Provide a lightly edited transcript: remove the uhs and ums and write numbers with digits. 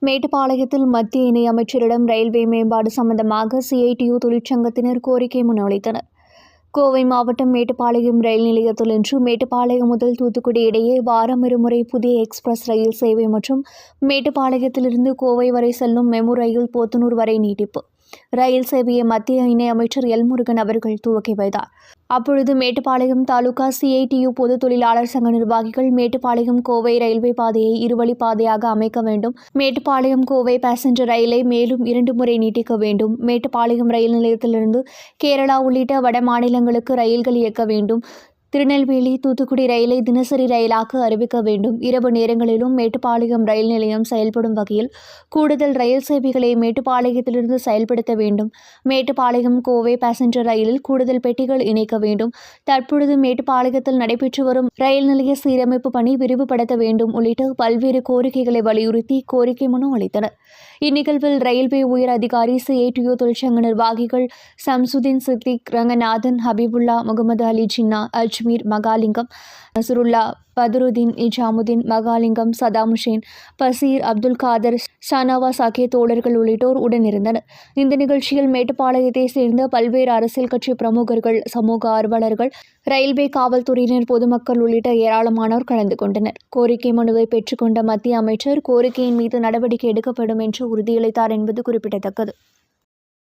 மேட்டுப்பாளையத்தில் மத்திய இணையமைச்சரிடம் ரயில்வே மேம்பாடு சம்பந்தமாக சிஐடியு தொழிற்சங்கத்தினர் கோரிக்கை முன்வைத்தனர். கோவை மாவட்டம் மேட்டுப்பாளையம் ரயில் நிலையத்தில் இன்று மேட்டுப்பாளையம் முதல் தூத்துக்குடி இடையே வாரம் இருமுறை புதிய எக்ஸ்பிரஸ் ரயில் சேவை மற்றும் மேட்டுப்பாளையத்திலிருந்து கோவை வரை செல்லும் மெமு ரயில் போத்தனூர் வரை நீட்டிப்பு ரயில் சேவையை மத்திய இணையமைச்சர் எல். முருகன் அவர்கள் துவக்கி வைத்தார். அப்பொழுது மேட்டுப்பாளையம் தாலுகா சிஐடியு பொது தொழிலாளர் சங்க நிர்வாகிகள் மேட்டுப்பாளையம் கோவை ரயில்வே பாதையை இருவழி பாதையாக அமைக்க வேண்டும், மேட்டுப்பாளையம் கோவை பாசஞ்சர் ரயிலை மேலும் 2 முறை நீட்டிக்க வேண்டும், மேட்டுப்பாளையம் ரயில் நிலையத்திலிருந்து கேரளா உள்ளிட்ட வட மாநிலங்களுக்கு ரயில்கள் இயக்க வேண்டும், திருநெல்வேலி தூத்துக்குடி ரயிலை தினசரி ரயிலாக அறிவிக்க வேண்டும், இரவு நேரங்களிலும் மேட்டுப்பாளையம் ரயில் நிலையம் செயல்படும் வகையில் கூடுதல் ரயில் சேவைகளை மேட்டுப்பாளையத்திலிருந்து செயல்படுத்த வேண்டும், மேட்டுப்பாளையம் கோவை பாசஞ்சர் ரயிலில் கூடுதல் பெட்டிகள் இணைக்க வேண்டும், தற்பொழுது மேட்டுப்பாளையத்தில் நடைபெற்று வரும் ரயில் நிலைய சீரமைப்பு பணி விரிவுபடுத்த வேண்டும் உள்ளிட்ட பல்வேறு கோரிக்கைகளை வலியுறுத்தி கோரிக்கை மனு அளித்தனர். இந்நிகழ்வில் ரயில்வே உயர் அதிகாரி, சிஐடியு தொழிற்சங்க நிர்வாகிகள் சம்சுதீன் சித்திக், ரங்கநாதன், ஹபீபுல்லா, முகமது அலி ஜின்னா, அஜ்மீர், மகாலிங்கம், நசுருல்லா, பதருதீன், நிஜாமுதீன், மகாலிங்கம், சதாம் ஹுசேன், பசீர், அப்துல் காதர், ஷானவாஸ் ஆகிய தோழர்கள் உள்ளிட்டோர் உடனிருந்தனர். இந்த நிகழ்ச்சியில் மேட்டுப்பாளையத்தை சேர்ந்த பல்வேறு அரசியல் கட்சி பிரமுகர்கள், சமூக ஆர்வலர்கள், ரயில்வே காவல்துறையினர், பொதுமக்கள் உள்ளிட்ட ஏராளமானோர் கலந்து கொண்டனர். கோரிக்கை மனுவை பெற்றுக்கொண்ட மத்திய அமைச்சர் கோரிக்கையின் மீது நடவடிக்கை எடுக்கப்படும் என்று உறுதியளித்தார் என்பது குறிப்பிடத்தக்கது.